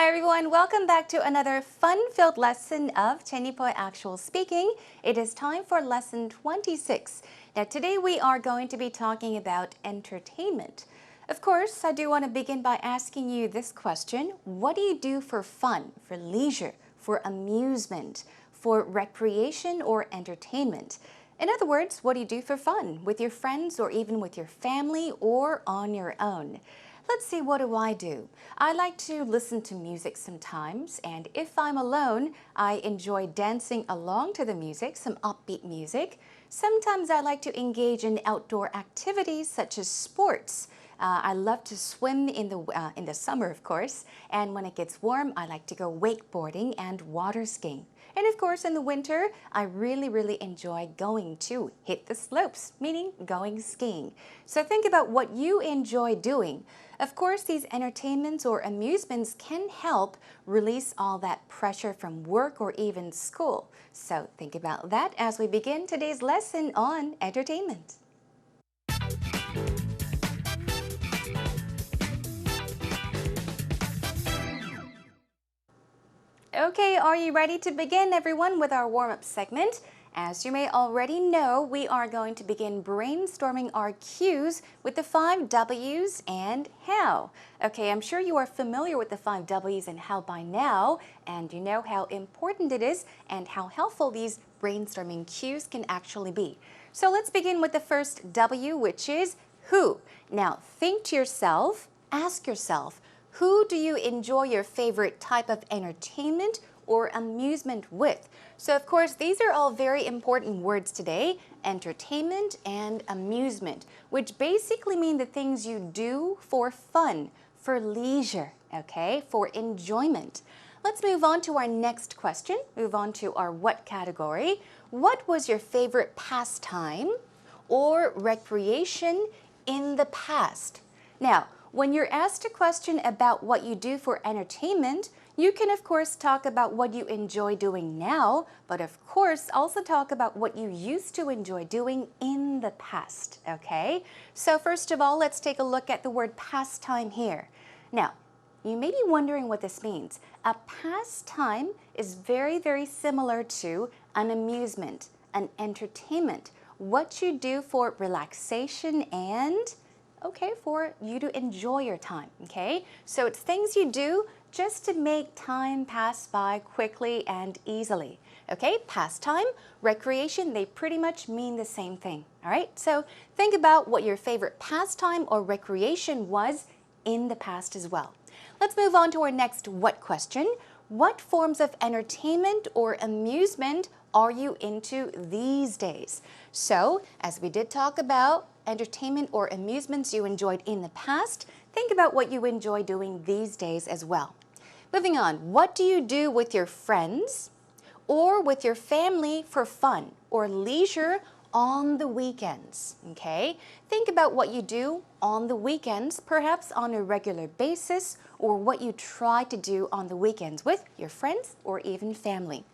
Hi everyone, welcome back to another fun-filled lesson of 제니퍼의Actual speaking. It is time for lesson 26. Now today we are going to be talking about entertainment. Of course, I do want to begin by asking you this question. What do you do for fun, for leisure, for amusement, for recreation or entertainment? In other words, what do you do for fun with your friends or even with your family or on your own? Let's see, what do? I like to listen to music sometimes, and if I'm alone, I enjoy dancing along to the music, some upbeat music. Sometimes I like to engage in outdoor activities such as sports. I love to swim in the summer, of course, and when it gets warm, I like to go wakeboarding and water skiing. And of course, in the winter, I really enjoy going to hit the slopes, meaning going skiing. So think about what you enjoy doing. Of course, these entertainments or amusements can help release all that pressure from work or even school. So think about that as we begin today's lesson on entertainment. Okay, are you ready to begin, everyone, with our warm-up segment? As you may already know, we are going to begin brainstorming our cues with the 5 W's and how. Okay, I'm sure you are familiar with the 5 W's and how by now, and you know how important it is and how helpful these brainstorming cues can actually be. So let's begin with the first W, which is who. Now, think to yourself, ask yourself, who do you enjoy your favorite type of entertainment or amusement with? So of course, these are all very important words today, entertainment and amusement, which basically mean the things you do for fun, for leisure, okay, for enjoyment. Let's move on to our next question, move on to our what category. What was your favorite pastime or recreation in the past? Now, when you're asked a question about what you do for entertainment, you can of course talk about what you enjoy doing now, but of course also talk about what you used to enjoy doing in the past, okay? So first of all, let's take a look at the word pastime here. Now, you may be wondering what this means. A pastime is very similar to an amusement, an entertainment, what you do for relaxation and for you to enjoy your time, okay? So it's things you do just to make time pass by quickly and easily, okay? Pastime, recreation, they pretty much mean the same thing, all right? So think about what your favorite pastime or recreation was in the past as well. Let's move on to our next what question. What forms of entertainment or amusement are you into these days? So, as we did talk about entertainment or amusements you enjoyed in the past, think about what you enjoy doing these days as well. Moving on, what do you do with your friends or with your family for fun or leisure on the weekends, okay? Think about what you do on the weekends, perhaps on a regular basis, or what you try to do on the weekends with your friends or even family.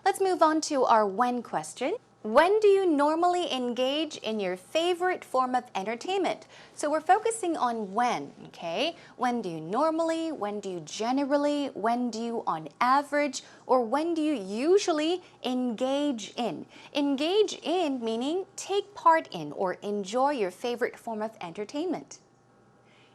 Let's move on to our when question. When do you normally engage in your favorite form of entertainment? So we're focusing on when, okay? When do you normally, when do you generally, when do you on average, or when do you usually engage in? Engage in meaning take part in or enjoy your favorite form of entertainment.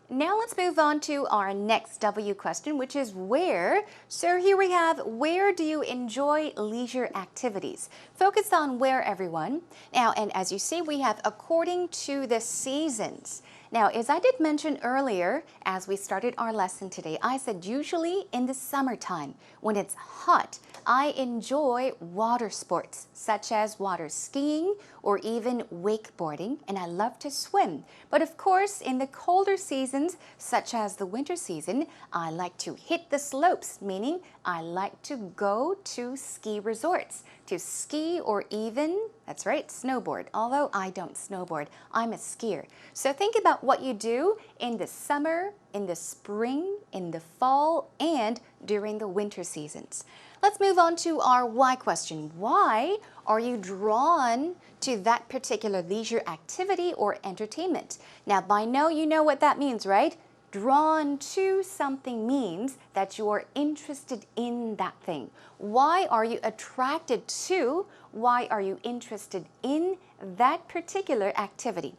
Now let's move on to our next W question, which is where. So here we have, where do you enjoy leisure activities? Focus on where, everyone. Now, and as you see, we have according to the seasons. Now, as I did mention earlier, as we started our lesson today, I said usually in the summertime, when it's hot, I enjoy water sports, such as water skiing or even wakeboarding, and I love to swim. But of course, in the colder seasons, such as the winter season, I like to hit the slopes, meaning I like to go to ski resorts, to ski or even, that's right, snowboard. Although I don't snowboard, I'm a skier. So think about what you do in the summer, in the spring, in the fall, and during the winter seasons. Let's move on to our why question. Why are you drawn to that particular leisure activity or entertainment? Now, by now you know what that means, right? Drawn to something means that you are interested in that thing. Why are you attracted to? Why are you interested in that particular activity?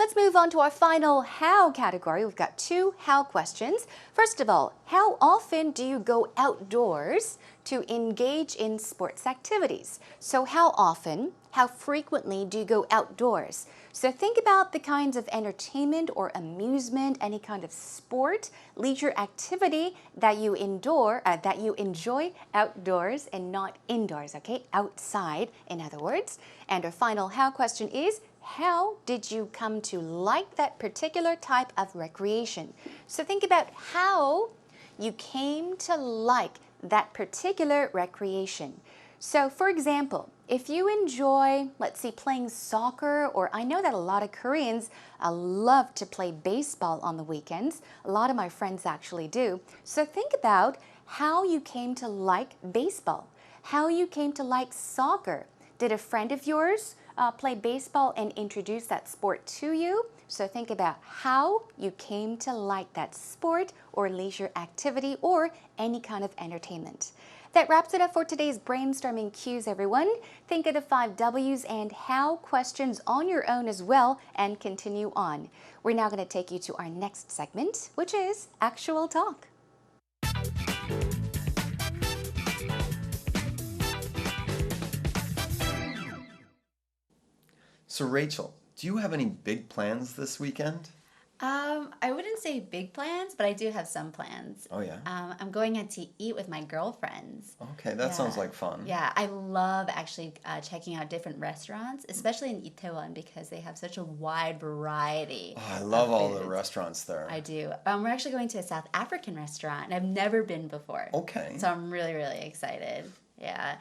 Let's move on to our final how category. We've got 2 how questions. First of all, how often do you go outdoors to engage in sports activities? So how often, how frequently do you go outdoors? So think about the kinds of entertainment or amusement, any kind of sport, leisure activity that you enjoy outdoors and not indoors, okay? Outside, in other words. And our final how question is, how did you come to like that particular type of recreation? So think about how you came to like that particular recreation. So for example, if you enjoy, let's see, playing soccer, or I know that a lot of Koreans love to play baseball on the weekends. A lot of my friends actually do. So think about how you came to like baseball, how you came to like soccer. Did a friend of yours play baseball and introduce that sport to you? So think about how you came to like that sport or leisure activity or any kind of entertainment. That wraps it up for today's brainstorming cues, everyone. Think of the 5 W's and how questions on your own as well and continue on. We're now going to take you to our next segment, which is Actual Talk. So Rachel, do you have any big plans this weekend? I wouldn't say big plans, but I do have some plans. Oh, yeah? I'm going out to eat with my girlfriends. Okay, that sounds like fun. Yeah, I love actually checking out different restaurants, especially in Itaewon because they have such a wide variety. Oh, I love all the foods. restaurants there. I do. We're actually going to a South African restaurant, and I've never been before. Okay. So I'm really, really excited. Yeah.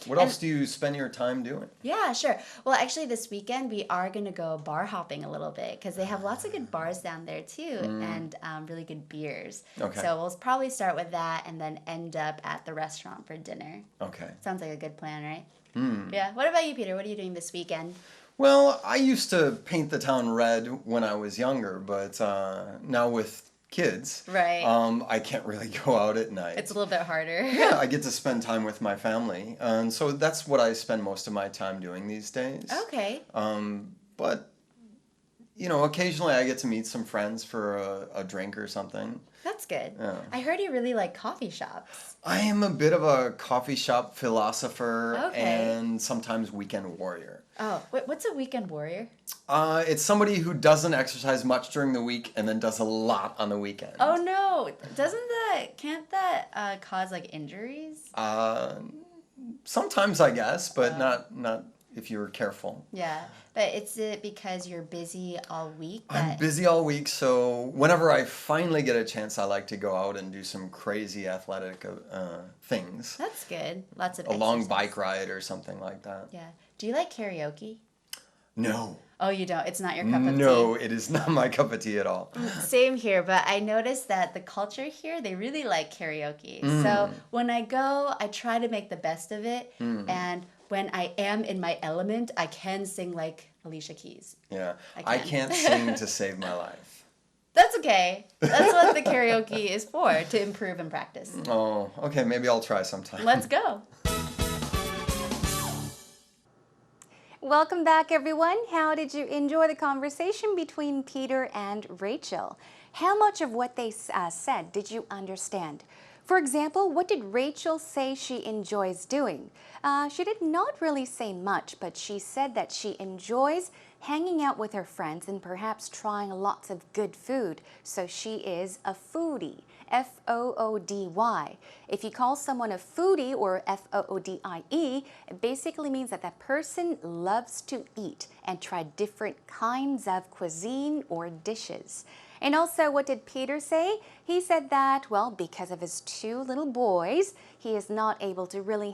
What else do you spend your time doing? Yeah, sure. Well, actually, this weekend we are going to go bar hopping a little bit because they have lots of good bars down there too, and really good beers. Okay. So we'll probably start with that and then end up at the restaurant for dinner. Okay. Sounds like a good plan, right? Yeah. What about you, Peter? What are you doing this weekend? Well, I used to paint the town red when I was younger, but now with kids, Right. I can't really go out at night. It's a little bit harder. Yeah, I get to spend time with my family, and so that's what I spend most of my time doing these days. Okay. But, you know, occasionally I get to meet some friends for a drink or something. That's good. Yeah. I heard you really like coffee shops. I am a bit of a coffee shop philosopher Okay. and sometimes weekend warrior. Oh, what's a weekend warrior? It's somebody who doesn't exercise much during the week and then does a lot on the weekend. Oh no! Can't that cause like injuries? Sometimes I guess, but not if you're careful. Yeah, but it's because you're busy all week. I'm busy all week, so whenever I finally get a chance, I like to go out and do some crazy athletic things. That's good. Lots of A long exercise. bike ride or something like that. Yeah. Do you like karaoke? No. Oh, you don't? It's not your cup of tea? No, it is not my cup of tea at all. Same here, but I noticed that the culture here, they really like karaoke. So when I go, I try to make the best of it. And when I am in my element, I can sing like Alicia Keys. Yeah. I I can. can't sing to save my life. That's okay. That's what the karaoke is for, to improve and practice. Oh, okay, maybe I'll try sometime. Let's go. Welcome back, everyone. How did you enjoy the conversation between Peter and Rachel? How much of what they said did you understand? For example, what did Rachel say she enjoys doing? She did not really say much, but she said that she enjoys hanging out with her friends and perhaps trying lots of good food. So she is a foodie. F-O-O-D-Y. If you call someone a foodie or F-O-O-D-I-E, it basically means that that person loves to eat and try different kinds of cuisine or dishes. And also, what did Peter say? He said that, well, because of his 2 little boys, he is not able to really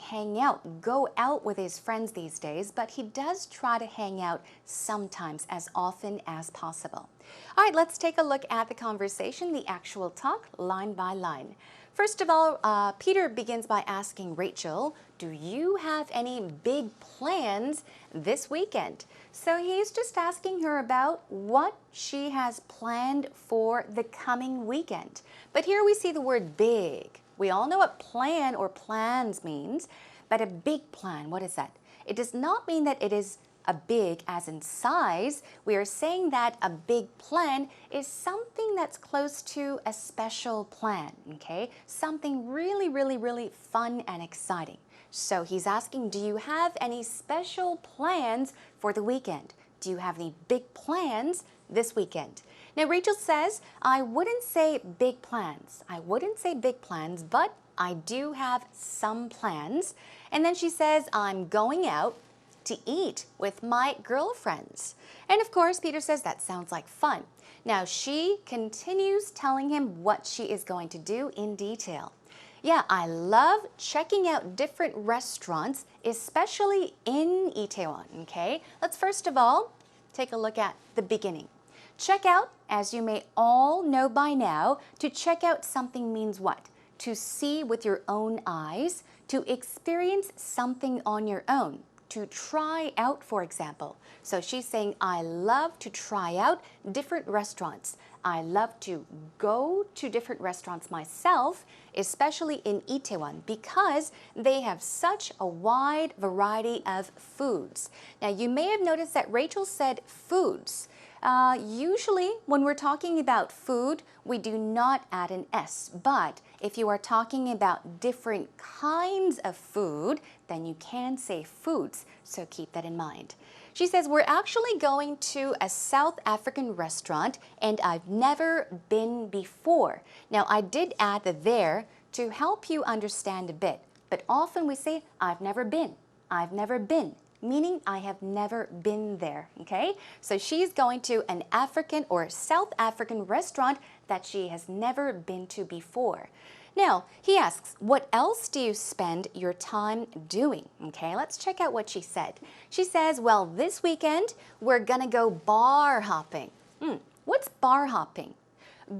go out with his friends these days, but he does try to hang out sometimes, as often as possible. All right, let's take a look at the conversation, the actual talk, line by line. First of all, Peter begins by asking Rachel, do you have any big plans this weekend? So he's just asking her about what she has planned for the coming weekend. But here we see the word big. We all know what plan or plans means, but a big plan, what is that? It does not mean that it is a big as in size. We are saying that a big plan is something that's close to a special plan, okay? Something really, really, really fun and exciting. So he's asking, do you have any special plans for the weekend? Do you have any big plans this weekend? Now Rachel says, I wouldn't say big plans. I wouldn't say big plans, but I do have some plans. And then she says, I'm going out to eat with my girlfriends. And of course, Peter says that sounds like fun. Now she continues telling him what she is going to do in detail. Yeah, I love checking out different restaurants, especially in Itaewon, okay? Let's first of all take a look at the beginning. Check out, as you may all know by now, to check out something means what? To see with your own eyes, to experience something on your own. To try out, for example. So she's saying, I love to try out different restaurants. I love to go to different restaurants myself, especially in Itaewon, because they have such a wide variety of foods. Now, you may have noticed that Rachel said foods. Usually, when we're talking about food, we do not add an S. But if you are talking about different kinds of food, then you can say foods. So keep that in mind. She says, we're actually going to a South African restaurant and I've never been before. Now, I did add the there to help you understand a bit. But often we say, I've never been. I've never been. Meaning I have never been there, okay? So she's going to an African or South African restaurant that she has never been to before. Now, he asks, what else do you spend your time doing? Okay, let's check out what she said. She says, well, this weekend, we're gonna go bar hopping. What's bar hopping?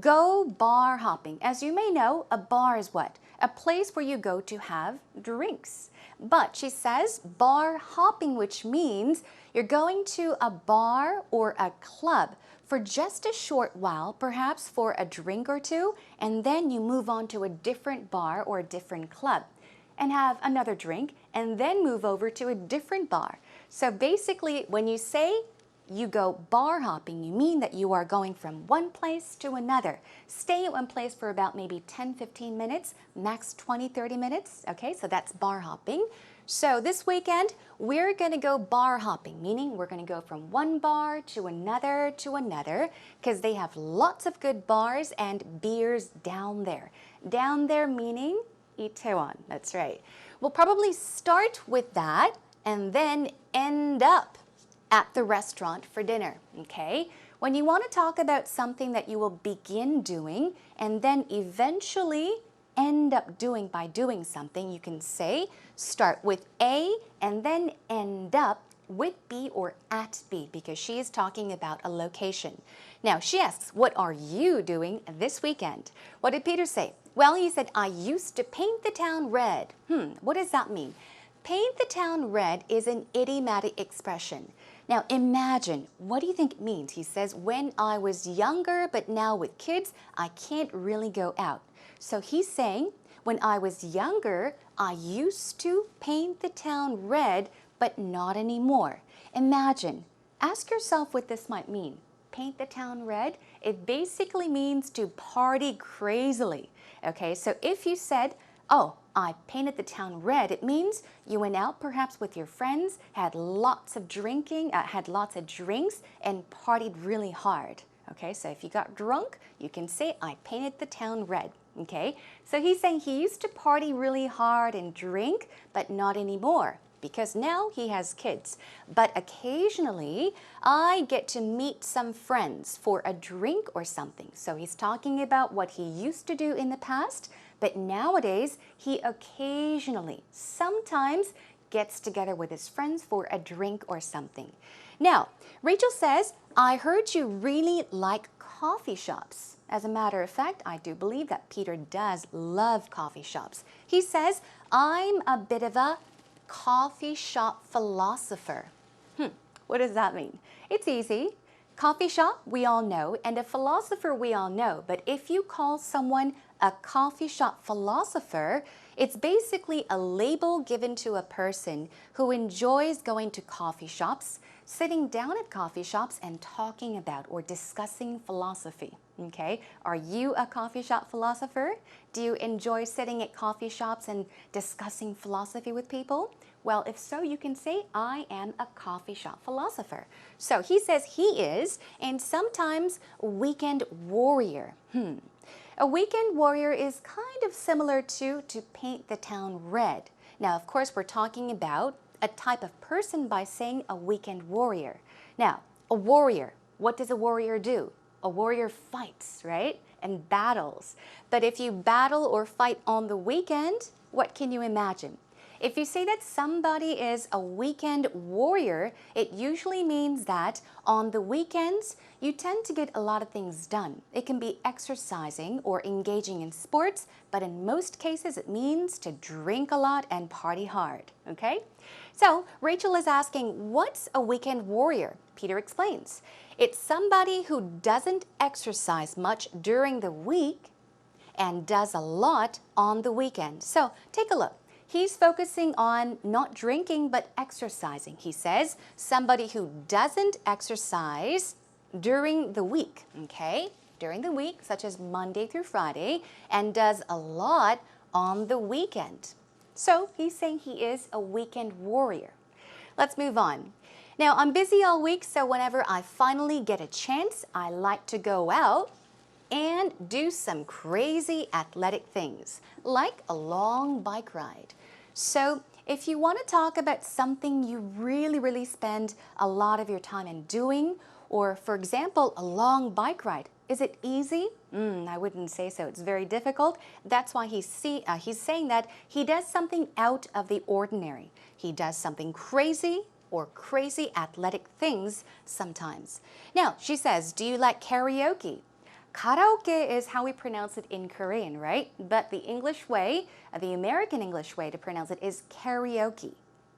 Go bar hopping. As you may know, a bar is what? A place where you go to have drinks. But she says bar hopping, which means you're going to a bar or a club for just a short while, perhaps for a drink or two, and then you move on to a different bar or a different club and have another drink and then move over to a different bar. So basically, when you say you go bar hopping, you mean that you are going from one place to another. Stay at one place for about maybe 10-15 minutes, max 20-30 minutes. Okay, so that's bar hopping. So this weekend, we're going to go bar hopping, meaning we're going to go from one bar to another, because they have lots of good bars and beers down there. Down there meaning Itaewon, that's right. We'll probably start with that and then end up at the restaurant for dinner, okay? When you want to talk about something that you will begin doing and then eventually end up doing by doing something, you can say start with A and then end up with B or at B, because she is talking about a location. Now, she asks, what are you doing this weekend? What did Peter say? Well, he said, I used to paint the town red. What does that mean? Paint the town red is an idiomatic expression. Now imagine, what do you think it means? He says, when I was younger, but now with kids, I can't really go out. So he's saying, when I was younger, I used to paint the town red, but not anymore. Imagine, ask yourself what this might mean. Paint the town red? It basically means to party crazily. Okay, so if you said, oh, I painted the town red, it means you went out perhaps with your friends, had lots of drinking, had lots of drinks, and partied really hard. Okay, so if you got drunk, you can say, I painted the town red. Okay, so he's saying he used to party really hard and drink, but not anymore, because now he has kids. But occasionally, I get to meet some friends for a drink or something. So he's talking about what he used to do in the past, but nowadays, he occasionally, sometimes, gets together with his friends for a drink or something. Now, Rachel says, I heard you really like coffee shops. As a matter of fact, I do believe that Peter does love coffee shops. He says, I'm a bit of a coffee shop philosopher. What does that mean? It's easy. Coffee shop, we all know, and a philosopher, we all know. But if you call someone a coffee shop philosopher, it's basically a label given to a person who enjoys going to coffee shops, sitting down at coffee shops and talking about or discussing philosophy. Okay, are you a coffee shop philosopher? Do you enjoy sitting at coffee shops and discussing philosophy with people? Well, if so, you can say, I am a coffee shop philosopher. So he says he is, and sometimes a weekend warrior. A weekend warrior is kind of similar to paint the town red. Now, of course, we're talking about a type of person by saying a weekend warrior. Now, a warrior, what does a warrior do? A warrior fights, right? And battles. But if you battle or fight on the weekend, what can you imagine? If you say that somebody is a weekend warrior, it usually means that on the weekends, you tend to get a lot of things done. It can be exercising or engaging in sports, but in most cases, it means to drink a lot and party hard, okay? So Rachel is asking, what's a weekend warrior? Peter explains. It's somebody who doesn't exercise much during the week and does a lot on the weekend. So take a look. He's focusing on not drinking but exercising. He says somebody who doesn't exercise during the week, okay? During the week, such as Monday through Friday, and does a lot on the weekend. So he's saying he is a weekend warrior. Let's move on. Now, I'm busy all week, so whenever I finally get a chance, I like to go out and do some crazy athletic things, like a long bike ride. So if you want to talk about something you really spend a lot of your time in doing, or for example, a long bike ride, is it easy? I wouldn't say so. It's very difficult. That's why he's saying that he does something out of the ordinary. He does something crazy or crazy athletic things sometimes. Now, she says, do you like karaoke? Karaoke is how we pronounce it in Korean, right? But the English way, the American English way to pronounce it is karaoke.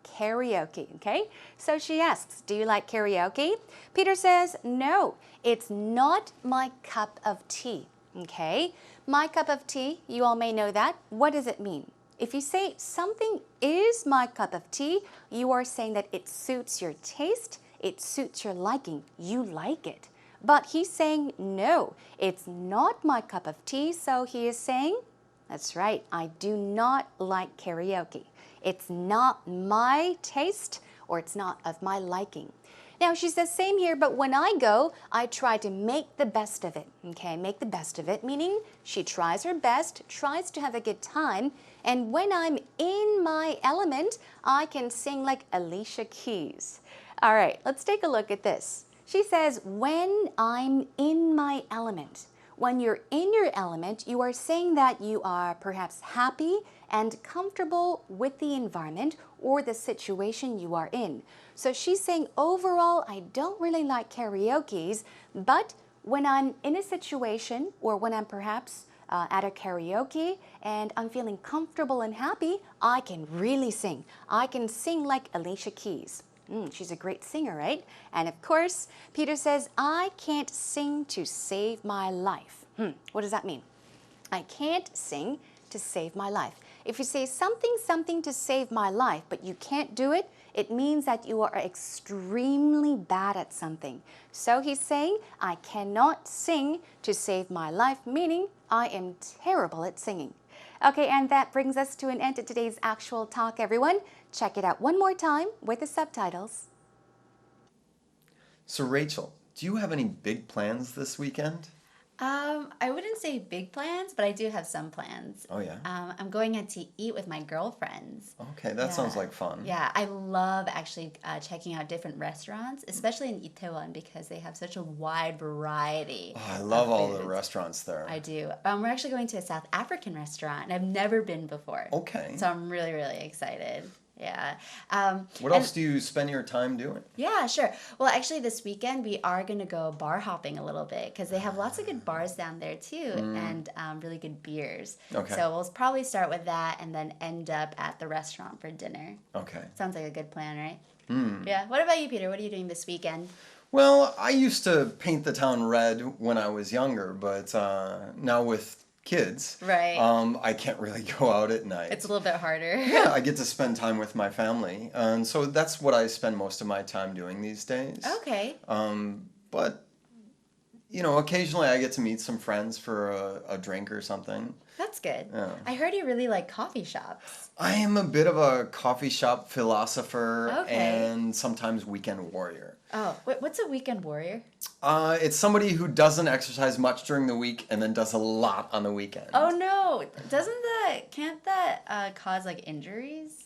Karaoke, okay? So she asks, do you like karaoke? Peter says, no, it's not my cup of tea, okay? My cup of tea, you all may know that. What does it mean? If you say something is my cup of tea, you are saying that it suits your taste, it suits your liking, you like it. But he's saying, no, it's not my cup of tea, so he is saying, that's right, I do not like karaoke. It's not my taste, or it's not of my liking. Now, she says, same here, but when I go, I try to make the best of it, okay? Make the best of it, meaning she tries her best, tries to have a good time, and when I'm in my element, I can sing like Alicia Keys. All right, let's take a look at this. She says, when I'm in my element. When you're in your element, you are saying that you are perhaps happy and comfortable with the environment or the situation you are in. So she's saying, overall, I don't really like karaokes, but when I'm in a situation or when I'm perhaps at a karaoke and I'm feeling comfortable and happy, I can really sing. I can sing like Alicia Keys. She's a great singer, right? And of course, Peter says, I can't sing to save my life. What does that mean? I can't sing to save my life. If you say something to save my life, but you can't do it, it means that you are extremely bad at something. So he's saying, I cannot sing to save my life, meaning I am terrible at singing. Okay, and that brings us to an end to today's actual talk, everyone. Check it out one more time with the subtitles. So Rachel, do you have any big plans this weekend? I wouldn't say big plans, but I do have some plans. Oh, yeah? I'm going out to eat with my girlfriends. Okay, that sounds like fun. Yeah, I love actually checking out different restaurants, especially in Itaewon because they have such a wide variety. Oh, I love all the foods. restaurants there. I do. We're actually going to a South African restaurant, and I've never been before. Okay. So I'm really excited. Yeah. What else do you spend your time doing? Yeah, sure. Well, actually, this weekend we are going to go bar hopping a little bit because they have lots of good bars down there too, and really good beers. Okay. So we'll probably start with that and then end up at the restaurant for dinner. Okay. Sounds like a good plan, right? Yeah. What about you, Peter? What are you doing this weekend? Well, I used to paint the town red when I was younger, but now with kids, Right. I can't really go out at night. It's a little bit harder. Yeah, I get to spend time with my family, and so that's what I spend most of my time doing these days. Okay. But you know, occasionally I get to meet some friends for a drink or something. That's good. Yeah. I heard you really like coffee shops. I am a bit of a coffee shop philosopher Okay. and sometimes weekend warrior. Oh, wait, what's a weekend warrior? It's somebody who doesn't exercise much during the week and then does a lot on the weekend. Oh no! Can't that cause like injuries?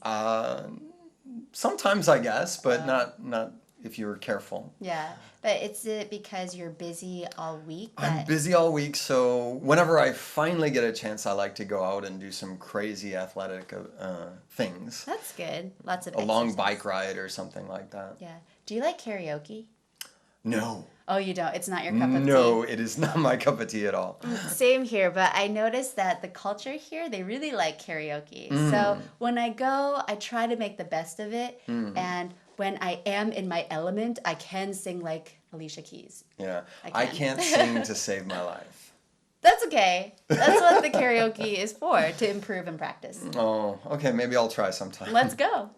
Sometimes I guess, but not if you're careful. Yeah, but it's because you're busy all week. I'm busy all week, so whenever I finally get a chance, I like to go out and do some crazy athletic things. That's good. Lots of A long exercise. bike ride or something like that. Yeah. Do you like karaoke? No. Oh, you don't. It's not your cup of No, tea. it is not my cup of tea at all. Same here, but I noticed that the culture here, they really like karaoke. So when I go, I try to make the best of it. And when I am in my element, I can sing like Alicia Keys. Yeah. I I can. can't sing to save my life. That's okay. That's what the karaoke is for, to improve and practice. Oh, okay, maybe I'll try sometime. Let's go.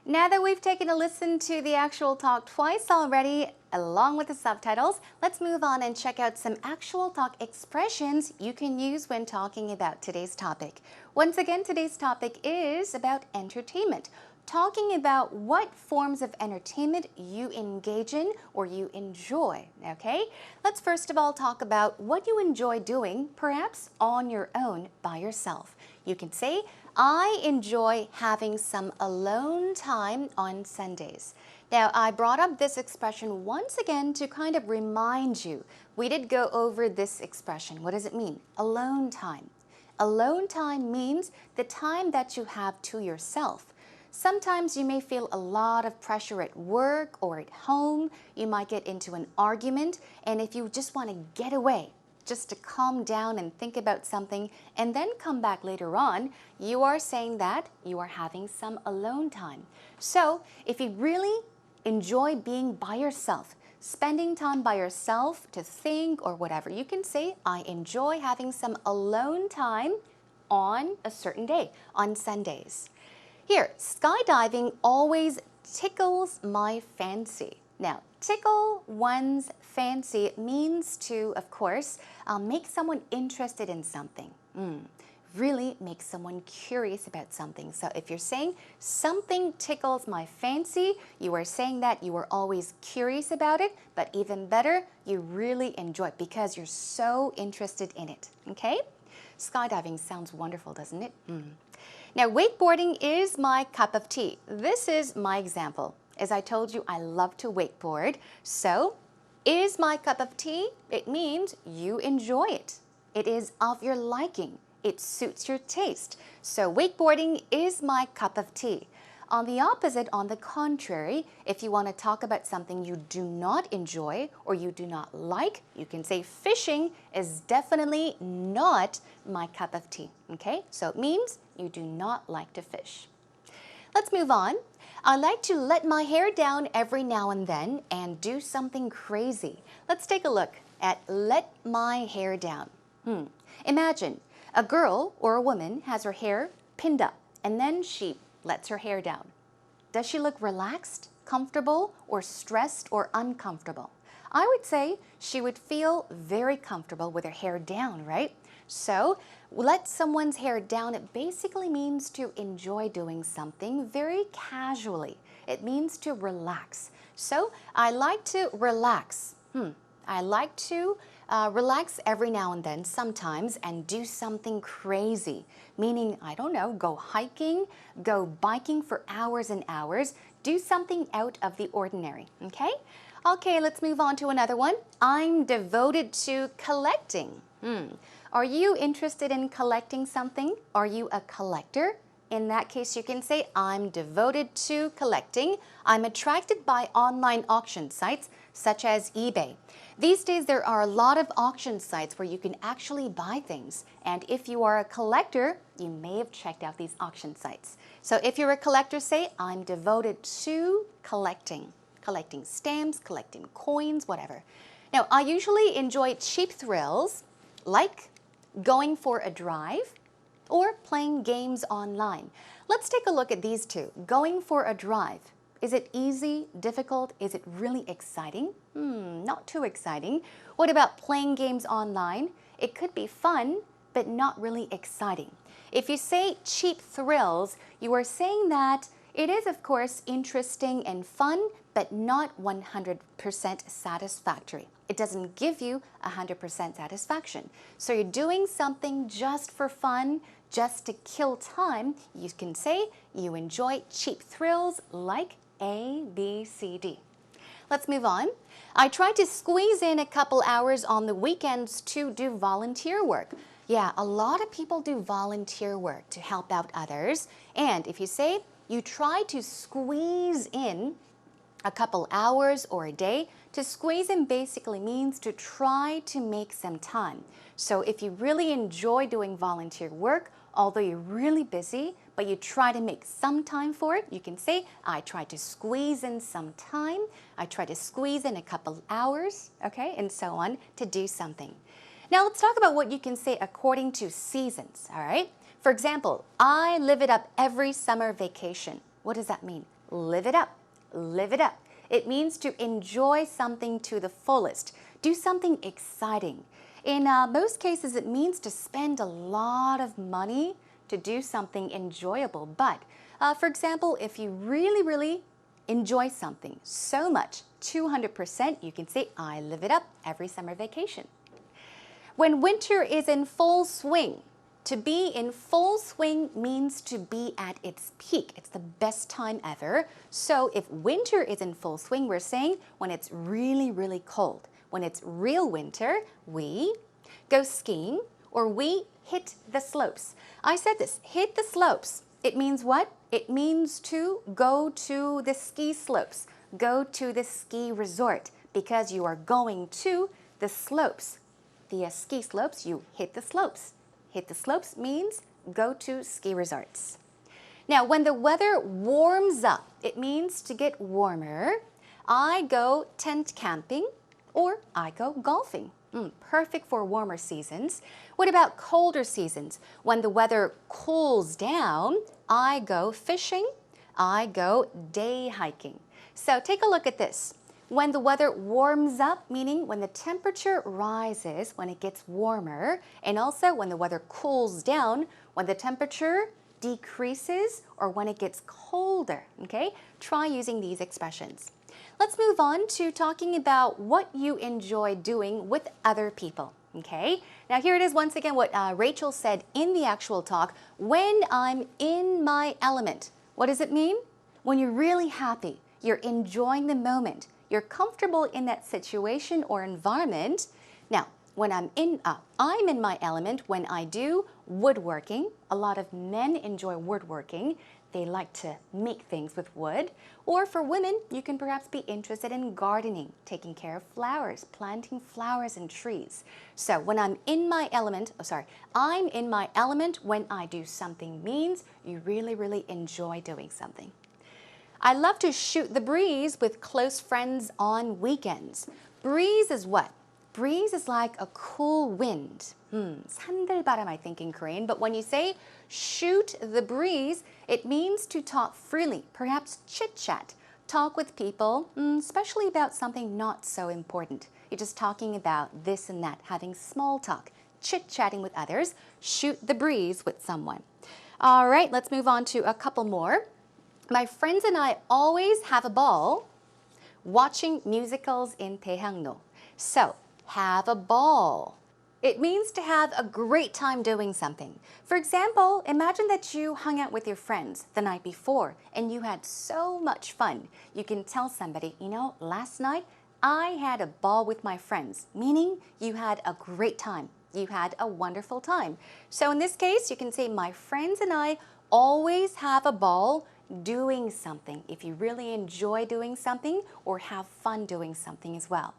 Now that we've taken a listen to the actual talk twice already, along with the subtitles, let's move on and check out some actual talk expressions you can use when talking about today's topic. Once again, today's topic is about entertainment, talking about what forms of entertainment you engage in or you enjoy, okay? Let's first of all talk about what you enjoy doing, perhaps on your own by yourself. You can say, I enjoy having some alone time on Sundays. Now, I brought up this expression once again to kind of remind you. We did go over this expression. What does it mean? Alone time. Alone time means the time that you have to yourself. Sometimes you may feel a lot of pressure at work or at home. You might get into an argument, and if you just want to get away, just to calm down and think about something and then come back later on, you are saying that you are having some alone time. So if you really enjoy being by yourself, spending time by yourself to think or whatever, you can say, I enjoy having some alone time on a certain day, on Sundays. Here, skydiving always tickles my fancy. Now, tickle one's fancy means to, of course, make someone interested in something. Really make someone curious about something. So if you're saying something tickles my fancy, you are saying that you are always curious about it, but even better, you really enjoy it because you're so interested in it, okay? Skydiving sounds wonderful, doesn't it? Now, wakeboarding is my cup of tea. This is my example. As I told you, I love to wakeboard. So, is my cup of tea? It means you enjoy it. It is of your liking. It suits your taste. So, wakeboarding is my cup of tea. On the opposite, on the contrary, if you want to talk about something you do not enjoy or you do not like, you can say fishing is definitely not my cup of tea. Okay? So it means you do not like to fish. Let's move on. I like to let my hair down every now and then and do something crazy. Let's take a look at let my hair down. Imagine a girl or a woman has her hair pinned up and then she lets her hair down. Does she look relaxed, comfortable, or stressed or uncomfortable? I would say she would feel very comfortable with her hair down, right? So, let someone's hair down, it basically means to enjoy doing something very casually. It means to relax. So, I like to relax. I like to relax every now and then, sometimes, and do something crazy. Meaning, I don't know, go hiking, go biking for hours and hours, do something out of the ordinary, okay? Okay, let's move on to another one. I'm devoted to collecting. Are you interested in collecting something? Are you a collector? In that case, you can say, I'm devoted to collecting. I'm attracted by online auction sites such as eBay. These days, there are a lot of auction sites where you can actually buy things. And if you are a collector, you may have checked out these auction sites. So if you're a collector, say, I'm devoted to collecting. Collecting stamps, collecting coins, whatever. Now, I usually enjoy cheap thrills like going for a drive or playing games online. Let's take a look at these two. Going for a drive. Is it easy, difficult? Is it really exciting? Not too exciting. What about playing games online? It could be fun, but not really exciting. If you say cheap thrills, you are saying that it is, of course, interesting and fun, but not 100% satisfactory. It doesn't give you 100% satisfaction. So you're doing something just for fun, just to kill time. You can say you enjoy cheap thrills like A, B, C, D. Let's move on. I try to squeeze in a couple hours on the weekends to do volunteer work. Yeah, a lot of people do volunteer work to help out others. And if you say you try to squeeze in a couple hours or a day, to squeeze in basically means to try to make some time. So if you really enjoy doing volunteer work, although you're really busy, but you try to make some time for it, you can say, I try to squeeze in some time, I try to squeeze in a couple hours, okay, and so on to do something. Now let's talk about what you can say according to seasons, all right? For example, I live it up every summer vacation. What does that mean? Live it up, live it up. It means to enjoy something to the fullest, do something exciting. In most cases, it means to spend a lot of money to do something enjoyable. But for example, if you really, really enjoy something so much, 200%, you can say, I live it up every summer vacation. When winter is in full swing, to be in full swing means to be at its peak. It's the best time ever. So if winter is in full swing, we're saying when it's really, really cold. When it's real winter, we go skiing or we hit the slopes. I said this, hit the slopes. It means what? It means to go to the ski slopes, go to the ski resort because you are going to the slopes. The ski slopes, you hit the slopes. Hit the slopes means go to ski resorts. Now, when the weather warms up, it means to get warmer. I go tent camping or I go golfing. Perfect for warmer seasons. What about colder seasons? When the weather cools down, I go fishing, I go day hiking. So take a look at this. When the weather warms up, meaning when the temperature rises, when it gets warmer, and also when the weather cools down, when the temperature decreases or when it gets colder, okay? Try using these expressions. Let's move on to talking about what you enjoy doing with other people, okay? Now here it is once again what Rachel said in the actual talk, when I'm in my element. What does it mean? When you're really happy, you're enjoying the moment, you're comfortable in that situation or environment. Now, when I'm in my element when I do woodworking. A lot of men enjoy woodworking. They like to make things with wood. Or for women, you can perhaps be interested in gardening, taking care of flowers, planting flowers and trees. So when I'm in my element, I'm in my element when I do something means you really, really enjoy doing something. I love to shoot the breeze with close friends on weekends. Breeze is what? Breeze is like a cool wind. 산들바람, I think in Korean. But when you say shoot the breeze, it means to talk freely, perhaps chit-chat. Talk with people, especially about something not so important. You're just talking about this and that, having small talk, chit-chatting with others. Shoot the breeze with someone. All right, let's move on to a couple more. My friends and I always have a ball watching musicals in Daehangno. So, have a ball. It means to have a great time doing something. For example, imagine that you hung out with your friends the night before and you had so much fun. You can tell somebody, you know, last night I had a ball with my friends, meaning you had a great time. You had a wonderful time. So in this case, you can say, my friends and I always have a ball doing something, if you really enjoy doing something or have fun doing something as well.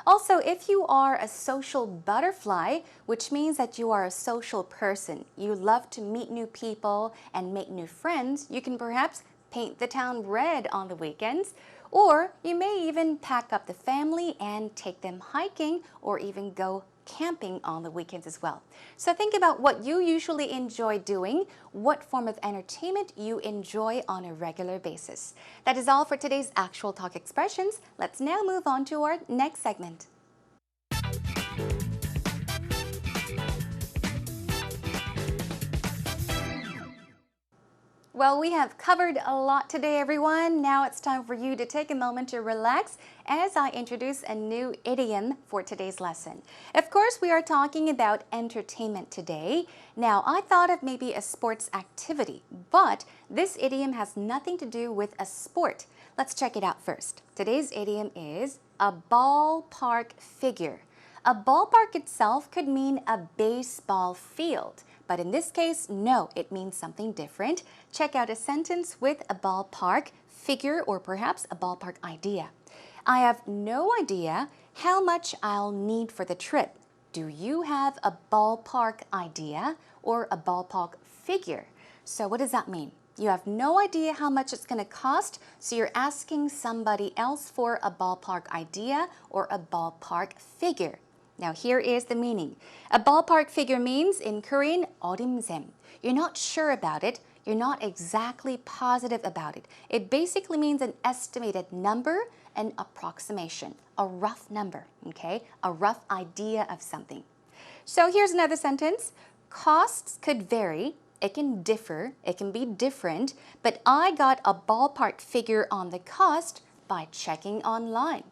Also, if you are a social butterfly, which means that you are a social person, you love to meet new people and make new friends, you can perhaps paint the town red on the weekends, or you may even pack up the family and take them hiking or even go camping on the weekends as well. So think about what you usually enjoy doing, what form of entertainment you enjoy on a regular basis. That is all for today's Actual Talk Expressions. Let's now move on to our next segment. Well, we have covered a lot today, everyone. Now it's time for you to take a moment to relax as I introduce a new idiom for today's lesson. Of course, we are talking about entertainment today. Now, I thought of maybe a sports activity, but this idiom has nothing to do with a sport. Let's check it out first. Today's idiom is a ballpark figure. A ballpark itself could mean a baseball field. But in this case, no, it means something different. Check out a sentence with a ballpark figure or perhaps a ballpark idea. I have no idea how much I'll need for the trip. Do you have a ballpark idea or a ballpark figure? So what does that mean? You have no idea how much it's going to cost, so you're asking somebody else for a ballpark idea or a ballpark figure. Now here is the meaning. A ballpark figure means in Korean, 어림셈. You're not sure about it. You're not exactly positive about it. It basically means an estimated number, an approximation, a rough number, okay? A rough idea of something. So here's another sentence. Costs could vary. It can differ. It can be different. But I got a ballpark figure on the cost by checking online.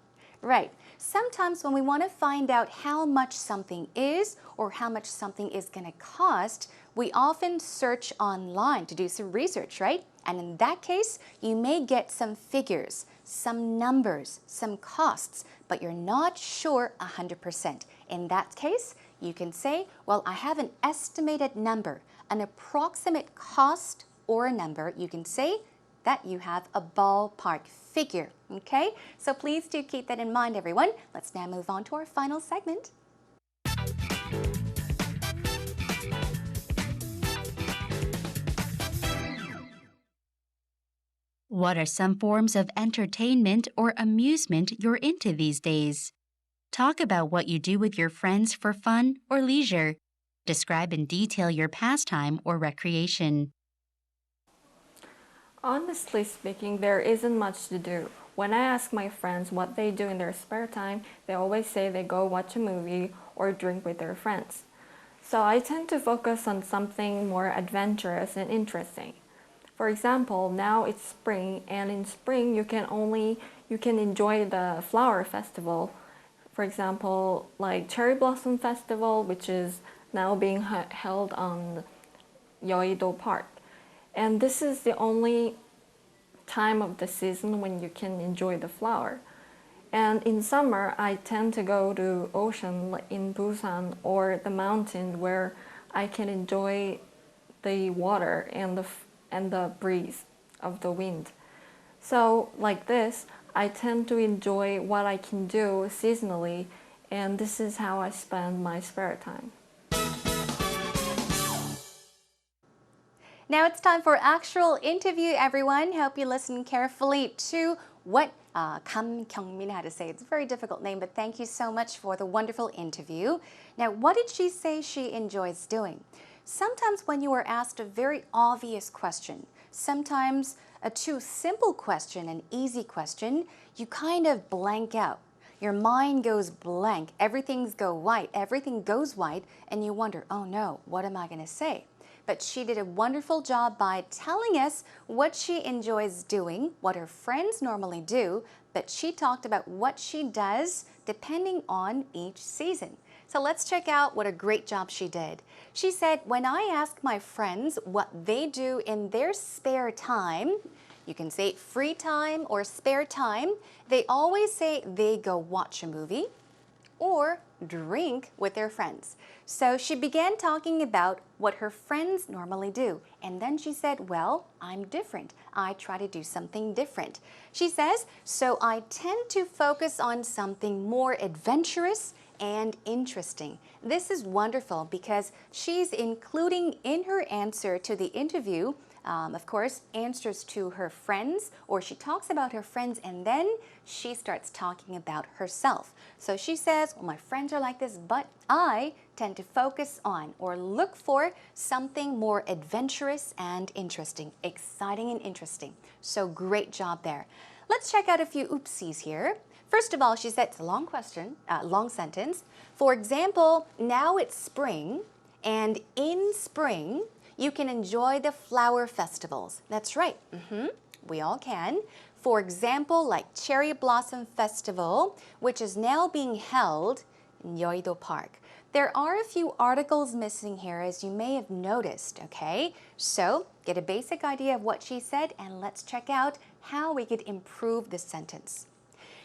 Right. Sometimes when we want to find out how much something is or how much something is going to cost, we often search online to do some research, right? And in that case, you may get some figures, some numbers, some costs, but you're not sure 100%. In that case, you can say, well, I have an estimated number, an approximate cost or a number. You can say that you have a ballpark figure, okay? So please do keep that in mind, everyone. Let's now move on to our final segment. What are some forms of entertainment or amusement you're into these days? Talk about what you do with your friends for fun or leisure. Describe in detail your pastime or recreation. Honestly speaking, there isn't much to do. When I ask my friends what they do in their spare time, they always say they go watch a movie or drink with their friends. So I tend to focus on something more adventurous and interesting. For example, now it's spring, and in spring you can enjoy the flower festival. For example, like Cherry Blossom Festival, which is now being held on Yeouido Park. And this is the only time of the season when you can enjoy the flower. And in summer, I tend to go to ocean in Busan or the mountain where I can enjoy the water and the breeze of the wind. So like this, I tend to enjoy what I can do seasonally, and this is how I spend my spare time. Now it's time for actual interview, everyone. Hope you listen carefully to what Kam Kyungmin had to say. It's a very difficult name, but thank you so much for the wonderful interview. Now, what did she say she enjoys doing? Sometimes when you are asked a very obvious question, sometimes a too simple question, an easy question, you kind of blank out. Your mind goes blank, everything goes white, and you wonder, oh no, what am I going to say? But she did a wonderful job by telling us what she enjoys doing, what her friends normally do, but she talked about what she does depending on each season. So let's check out what a great job she did. She said, when I ask my friends what they do in their spare time, you can say free time or spare time, they always say they go watch a movie, or drink with their friends. So she began talking about what her friends normally do. And then she said, well, I'm different. I try to do something different. She says, so I tend to focus on something more adventurous and interesting. This is wonderful because she's including in her answer to the interview, of course, answers to her friends, or she talks about her friends and then she starts talking about herself. So she says, well, my friends are like this, but I tend to focus on or look for something more adventurous and interesting, exciting and interesting. So great job there. Let's check out a few oopsies here. First of all, she said, it's a long question, long sentence. For example, now it's spring, and in spring, you can enjoy the flower festivals. That's right. We all can. For example, like Cherry Blossom Festival, which is now being held in Yeouido Park. There are a few articles missing here, as you may have noticed, okay? So get a basic idea of what she said, and let's check out how we could improve this sentence.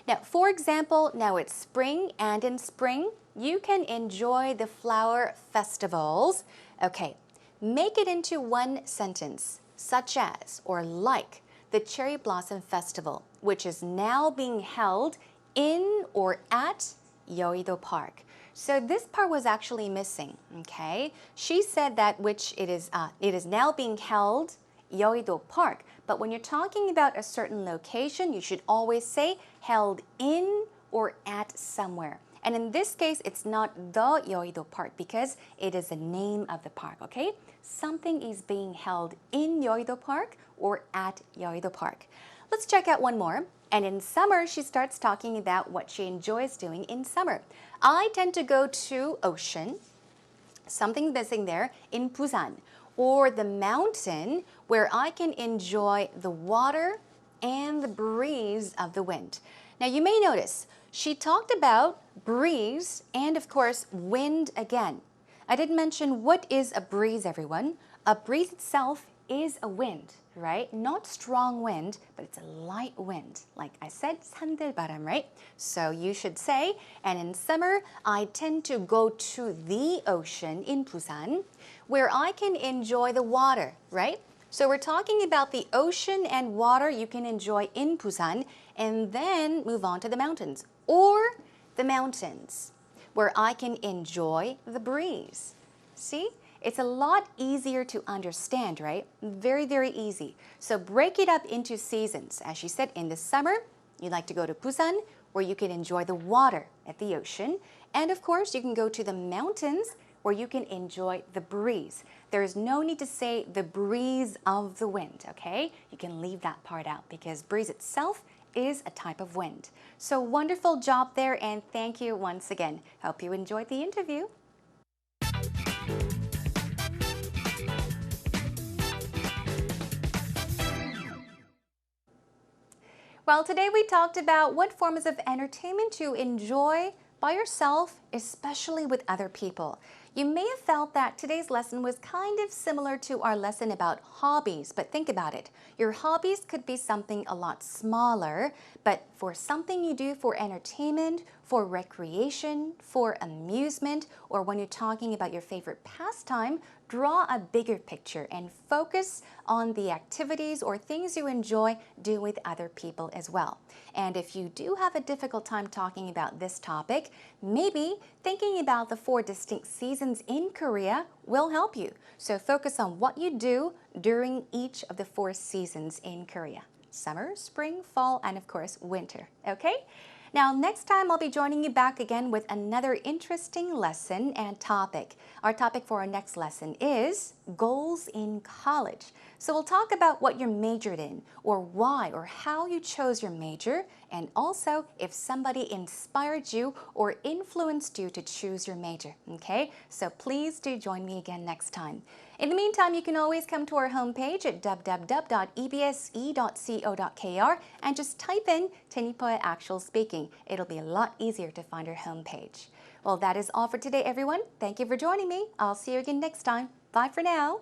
Now, for example, now it's spring, and in spring, you can enjoy the flower festivals. Okay, make it into one sentence, such as or like the Cherry Blossom Festival, which is now being held in or at Yeouido Park. So this part was actually missing, okay? She said that which it is now being held Yeouido Park. But when you're talking about a certain location, you should always say held in or at somewhere. And in this case, it's not the Yeouido Park because it is the name of the park, okay? Something is being held in Yeouido Park or at Yeouido Park. Let's check out one more. And in summer, she starts talking about what she enjoys doing in summer. I tend to go to ocean, something missing there, in Busan, or the mountain where I can enjoy the water and the breeze of the wind. Now you may notice she talked about breeze and of course wind again. I did mention what is a breeze, everyone. A breeze itself is a wind, right? Not strong wind, but it's a light wind. Like I said, 산들바람, right? So you should say, and in summer, I tend to go to the ocean in Busan, where I can enjoy the water, right? So we're talking about the ocean and water you can enjoy in Busan, and then move on to the mountains, or the mountains, where I can enjoy the breeze. See? It's a lot easier to understand, right? Very, very easy. So break it up into seasons. As she said, in the summer, you like to go to Busan, where you can enjoy the water at the ocean. And of course, you can go to the mountains, where you can enjoy the breeze. There is no need to say the breeze of the wind, okay? You can leave that part out because breeze itself is a type of wind. So wonderful job there, and thank you once again. Hope you enjoyed the interview. Well, today we talked about what forms of entertainment you enjoy by yourself, especially with other people. You may have felt that today's lesson was kind of similar to our lesson about hobbies, but think about it. Your hobbies could be something a lot smaller, but for something you do for entertainment, for recreation, for amusement, or when you're talking about your favorite pastime, draw a bigger picture and focus on the activities or things you enjoy doing with other people as well. And if you do have a difficult time talking about this topic, maybe thinking about the 4 distinct seasons in Korea will help you. So focus on what you do during each of the 4 seasons in Korea. Summer, spring, fall, and of course, winter. Okay? Now, next time I'll be joining you back again with another interesting lesson and topic. Our topic for our next lesson is goals in college. So we'll talk about what you're majored in, or why, or how you chose your major, and also if somebody inspired you or influenced you to choose your major, okay? So please do join me again next time. In the meantime, you can always come to our homepage at www.ebse.co.kr and just type in 제니퍼의Actual speaking. It'll be a lot easier to find our homepage. Well, that is all for today, everyone. Thank you for joining me. I'll see you again next time. Bye for now.